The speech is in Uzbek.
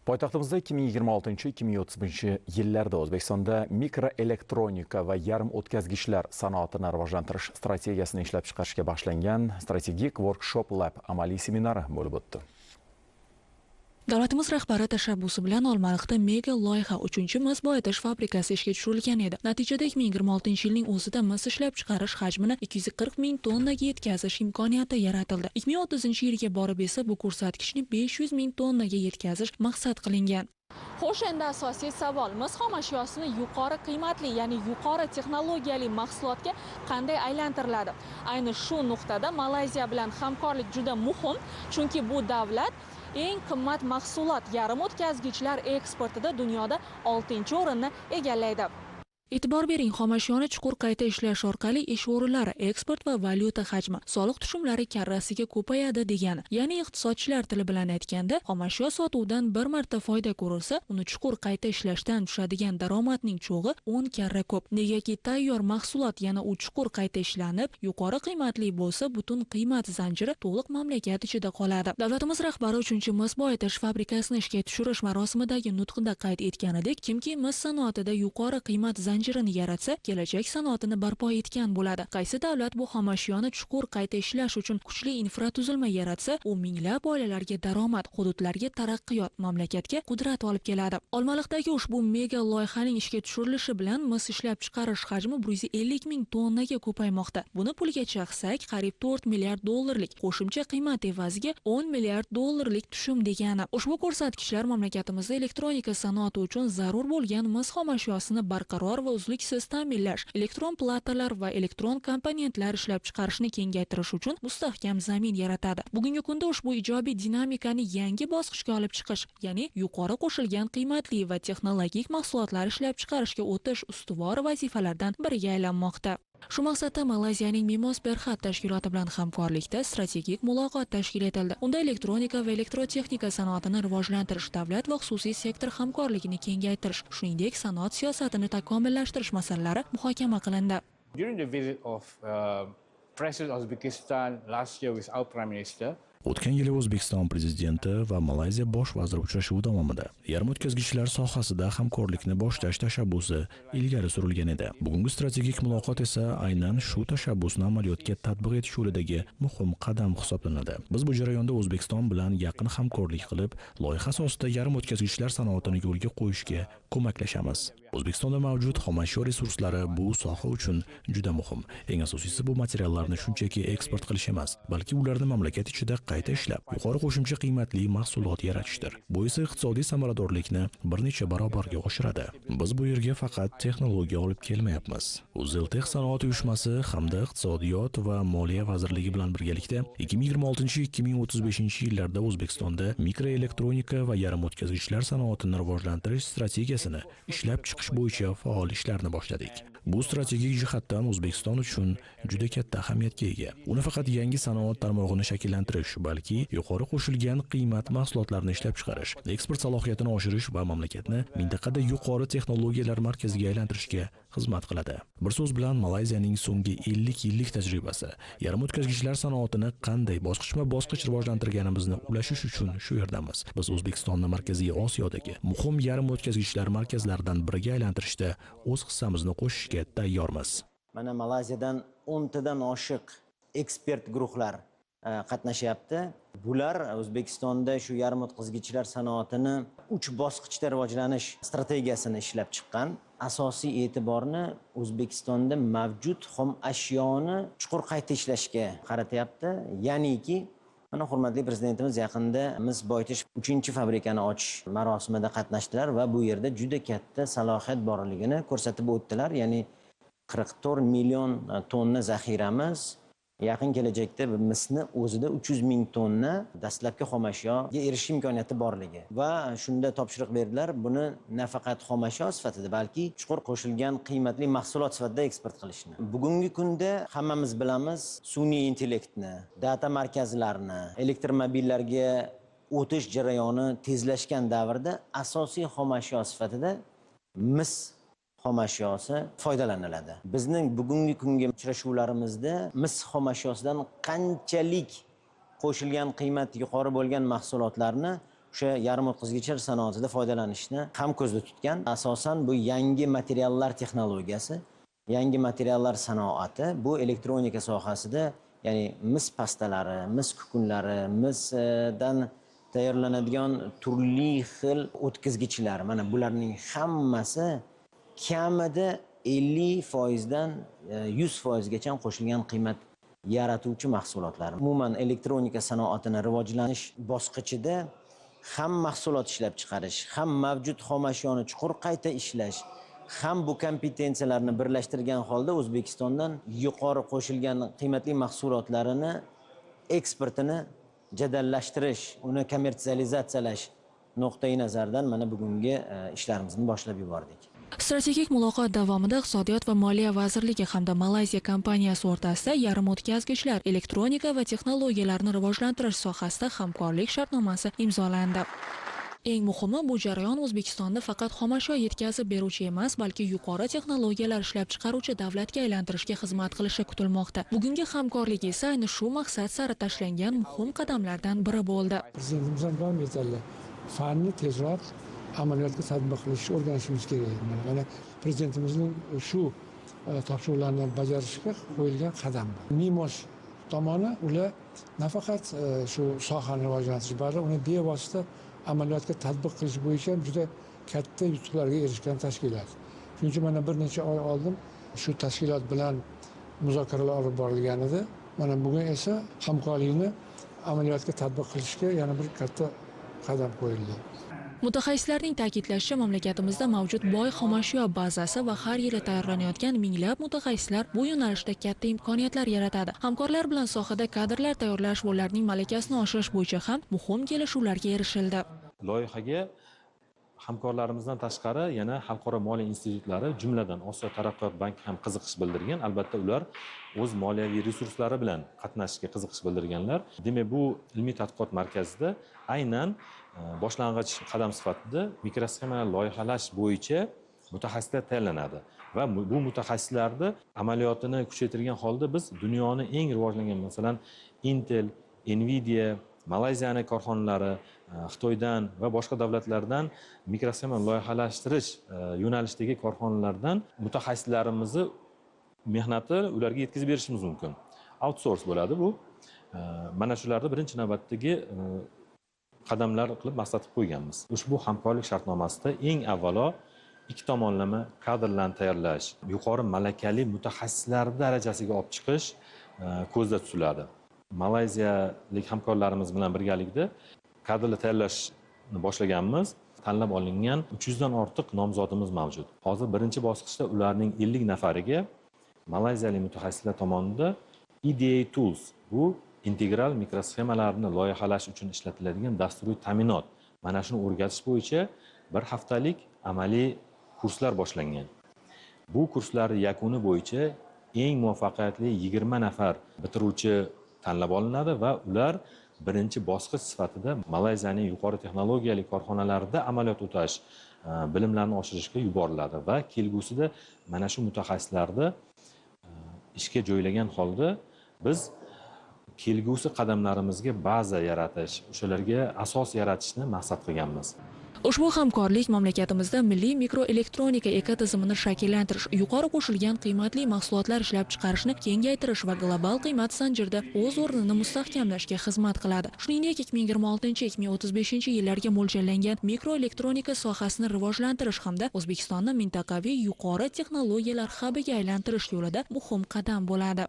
Poytaxtimizda 2026-2030 yillarda O'zbekistonda mikroelektronika va yarim o'tkazgichlar sanoatini rivojlantirish strategiyasini ishlab chiqarishga bag'ishlangan strategik workshop lab amaliy seminari bo'lib o'tdi. Davlatimiz rahbari tashabbusi bilan Olmaliqda mega loyiha 3-mis boyitish fabrikasi ishga tushirilgan edi. Natijada 2026-yilning o'zida mis ishlab chiqarish hajmini 240 ming tonnaga yetkazish imkoniyati yaratildi. 2030-yilga borib esa bu ko'rsatkichni 500 ming tonnaga yetkazish maqsad qilingan. Xo'sh, endi asosiy savol: mis xomashyosini yuqori qiymatli, ya'ni yuqori texnologiyali mahsulotga qanday aylantiriladi? Ayni shu nuqtada Malayziya bilan hamkorlik juda muhim, chunki bu davlat eng qimmat mahsulot yarim o'tkazgichlar eksportida dunyoda 6-o'rinni egallaydi. E'tibor bering, xomashyoni chuqur qayta ishlash orqali ish o'rinlari, eksport va valyuta hajmi, soliq tushumlari karrasiga ko'payadi degani. Ya'ni iqtisodchilar tili bilan aytganda, xomashyo sotuvidan bir marta foyda ko'rilsa, uni chuqur qayta ishlashdan tushadigan daromadning cho'g'i 10 karra ko'p. Negaki tayyor mahsulot yana u chuqur qayta ishlanib, yuqori qiymatli bo'lsa, butun qiymat zanjiri to'liq mamlakat ichida qoladi. Davlatimiz rahbari 3-mis boyitish fabrikasini ishga tushirish marosimidagi nutqida qayd etganidek, kimki mis sanoatida yuqori qiymat zanjirini yaratsa, kelajak sanoatini barpo etgan bo'ladi. Qaysi davlat bu xomashyoni chuqur qayta ishlash uchun kuchli infratuzilma yaratsa, u minglab oilalarga daromad, hududlarga taraqqiyot, mamlakatga qudrat olib keladi. Olmaliqdagi ushbu mega loyihaning ishga tushirilishi bilan mis ishlab chiqarish hajmi 150 ming tonnaga ko'paymoqda. Buni pulga chaqsak, qariyb 4 milliard dollarlik qo'shimcha qiymat evaziga 10 milliard dollarlik tushum degani. Ushbu ko'rsatkichlar mamlakatimizda elektronika sanoati uchun zarur bo'lgan mis xomashyosini barqaror va uzluksiz ta'minlash, elektron platalar va elektron komponentlar ishlab chiqarishni kengaytirish uchun mustahkam zamin yaratadi. Bugungi kunda ushbu ijobiy dinamikani yangi bosqichga olib chiqish, ya'ni yuqori qo'shilgan qiymatli va texnologik mahsulotlar ishlab chiqarishga o'tish ustuvor vazifalardan biriga aylanmoqda. Shu maqsadda Malayziyaning Mimos Berhad tashkiloti bilan hamkorlikda strategik muloqot tashkil etildi. Unda elektronika va elektrotexnika sanoatini rivojlantirish, davlat va xususiy sektor hamkorligini kengaytirish, shuningdek sanoat siyosatini takomillashtirish masalalari muhokama qilindi. During the visit of President of Uzbekistan last year with our Prime Minister, O'tgan yili O'zbekiston prezidenti va Malayziya bosh vaziri uchrashuvi davomida yarim o'tkazgichlar sohasida hamkorlikni boshlash tashabbusi ilgari surilgan edi. Bugungi strategik muloqot esa aynan shu tashabbusni amaliyotga tatbiq etish yo'lidagi muhim qadam hisoblanadi. Biz bu jarayonda O'zbekiston bilan yaqin hamkorlik qilib, loyiha asosida yarim o'tkazgichlar sanoatini yo'lga qo'yishga ko'maklashamiz. O'zbekistonda mavjud xomashyo resurslari bu soha uchun juda muhim. Eng asosiysi bu materiallarni shunchaki eksport qilish emas, balki ularni mamlakat ichida qayta ishlab, yuqori qo'shimcha qiymatli mahsulot yaratishdir. Bu esa iqtisodiy samaradorlikni bir necha barobarga oshiradi. Biz bu yerga faqat texnologiya olib kelmayapmiz. Uzeltech sanoat uyushmasi hamda iqtisodiyot va moliya vazirligi bilan birgalikda 2026-2035 yillarda O'zbekistonda mikroelektronika va yarim o'tkazgichlar sanoatini rivojlantirish strategiyasini ishlab chiqish bo'yicha faol ishlarni boshladik. Bu strategik jihatdan O'zbekiston uchun juda katta ahamiyatga ega. Uni faqat yangi sanoat tarmog'ini shakllantirish, balki yuqori qo'shilgan qiymat mahsulotlarni ishlab chiqarish, eksport salohiyatini oshirish va mamlakatni mintaqada yuqori texnologiyalar markaziga aylantirishga xizmat qiladi. Bir so'z bilan Malayziyaning so'nggi 50 yillik tajribasi yarim o'tkazgichlar sanoatini qanday bosqichma-bosqich rivojlantirganimizni ulashish uchun shu yerdamiz. Biz O'zbekistonni Markaziy Osiyodagi muhim yarim o'tkazgichlar markazlaridan biriga aylantirishda o'z hissamizni qo'shishga tayyormiz. Mana Malayziyadan 10 tadan oshiq ekspert guruhlar qatnashyapti. Bular O'zbekistonda shu yarim o'tkazgichlar sanoatini 3 bosqichda rivojlanish strategiyasini ishlab chiqqan. Asosiy e'tiborni O'zbekistonda mavjud xom ashyoni chuqur qayta ishlashga qaratyapti. Ya'niki, mana hurmatli prezidentimiz yaqinda mis boyitish 3-fabrikani ochish marosimida qatnashdilar va bu yerda juda katta salohiyat borligini ko'rsatib o'tdilar. Ya'ni 44 million tonna zaxiramiz, yaqin kelajakda misni o'zida 300 ming tonna dastlabki xomashyoga erishish imkoniyati borligi va shunda topshiriq berdilar, buni nafaqat xomashyo sifatida, balki chuqur qo'shilgan qiymatli mahsulot sifatida eksport qilishni. Bugungi kunda hammamiz bilamiz, sun'iy intellektni, data markazlarini, elektromobillarga o'tish jarayoni tezlashgan davrda asosiy xomashyo sifatida mis xomashyosi foydalaniladi. Bizning bugungi kungi uchrashuvlarimizda mis xomashyosidan qanchalik qo'shilgan qiymat yuqori bo'lgan mahsulotlarni o'sha yarim o'tkazgichlar sanoatida foydalanishni ham ko'zda tutgan. Asosan bu yangi materiallar texnologiyasi, yangi materiallar sanoati bu elektronika sohasida, ya'ni mis pastalari, mis kukunlari, misdan tayyorlanadigan turli xil o'tkazgichlar, mana bularning hammasi kamida 50% dan 100% gacha qo'shilgan qiymat yaratuvchi mahsulotlar. Umuman elektronika sanoatining rivojlanish bosqichida ham mahsulot ishlab chiqarish, ham mavjud xomashyoni chuqur qayta ishlash, ham bu kompetensiyalarni birlashtirgan holda O'zbekistondan yuqori qo'shilgan qiymatli mahsulotlarini eksportini jadallashtirish, uni kommersializatsiyalash nuqtai nazaridan mana bugungi ishlarimizni boshlab yubordik. Strategik muloqot davomida Iqtisodiyot va Moliya vazirligi hamda Malayziya kompaniyasi o'rtasida yarim o'tkazgichlar, elektronika va texnologiyalarni rivojlantirish sohasida hamkorlik shartnomasi imzolandi. Eng muhimi, bu jarayon O'zbekistonni faqat xomashyo yetkazib beruvchi emas, balki yuqori texnologiyalar ishlab chiqaruvchi davlatga aylantirishga xizmat qilishi kutilmoqda. Bugungi hamkorlik esa ayni shu maqsad sari tashlangan muhim qadamlardan biri bo'ldi. Prezidentimiz ham davom etadilar. Fanni tezroq amaliyotga tatbiq qilishni o'rganishimiz kerak. Mana prezidentimizning shu topshiriqlarni bajarishga qo'yilgan qadam. MIMOS tomoni ular nafaqat shu sohani rivojlantirish, balki uni bevosita amaliyotga tatbiq qilish bo'yicha juda katta yutuqlarga erishgan tashkilot. Shuning uchun mana bir necha oy oldin shu tashkilot bilan muzokaralar olib borilgan edi. Mana bugun esa hamkorlikni amaliyotga tatbiq qilishga yana bir katta qadam qo'yildi. Mutaxassislarning ta'kidlashicha, mamlakatimizda mavjud boy xomashyo bazasi va har yili tayyorlanayotgan minglab mutaxassislar bu yo'nalishda katta imkoniyatlar yaratadi. Hamkorlar bilan sohada kadrlar tayyorlash va ularning malakasini oshirish bo'yicha ham muhim kelishuvlarga erishildi. Loyihaga hamkorlarimizdan tashqari yana xalqaro moliya institutlari, jumladan Osiyo taraqqiyot banki ham qiziqish bildirgan. Albatta ular o'z moliyaviy resurslari bilan qatnashishga qiziqish bildirganlar. Demak, bu ilmiy tadqiqot markazida aynan boshlang'ich qadam sifatida mikrosxemalar loyihalash bo'yicha mutaxassislar tayyorlanadi va bu mutaxassislarni amaliyotini kuchaytirgan holda biz dunyoning eng rivojlangan, masalan, Intel, Nvidia, Malayziyaning korxonalari, Xitoydan va boshqa davlatlardan mikrosxema loyihalashtirish yo'nalishdagi korxonalardan mutaxassislarimizni mehnati ularga yetkazib berishimiz mumkin. Outsource bo'ladi bu. Mana shularni birinchi navbatdagi qadamlar qilib maqsad qo'yganmiz. Ushbu hamkorlik shartnomasida eng avvalo ikki tomonlama kadrlarni tayyorlash, yuqori malakali mutaxassislar darajasiga olib chiqish ko'zda tutiladi. Malayziyalik hamkorlarimiz bilan birgalikda kadrlar tayyorlashni boshlaganmiz. Tanlab olingan 300 dan ortiq nomzodimiz mavjud. Hozir birinchi bosqichda ularning 50 nafariga malayziyalik mutaxassislar tomonidan EDA Tools, bu integral mikrosxemalarni loyihalash uchun ishlatiladigan dasturiy ta'minot, mana shuni o'rgatish bo'yicha bir haftalik amaliy kurslar boshlangan. Bu kurslar yakuni bo'yicha eng muvaffaqiyatli 20 nafar bitiruvchi tanlab olinadi va ular birinchi bosqich sifatida Malayziyaning yuqori texnologiyali korxonalarida amaliyot o'tash, bilimlarni oshirishga yuboriladi va kelgusida mana shu mutaxassislarni ishga joylagan holda biz kelgusi qadamlarimizga baza yaratish, o'shalarga asos yaratishni maqsad qilganmiz. Ushbu hamkorlik mamlakatimizda milliy mikroelektronika ekotizimini shakllantirish, yuqori qo'shilgan qiymatli mahsulotlar ishlab chiqarishni kengaytirish va global qiymat zanjirida o'z o'rnini mustahkamlashga xizmat qiladi. Shuningdek, 2026-2035 yillarga mo'ljallangan mikroelektronika sohasini rivojlantirish hamda O'zbekistonni mintaqaviy yuqori texnologiyalar hubiga aylantirish yo'lida muhim qadam bo'ladi.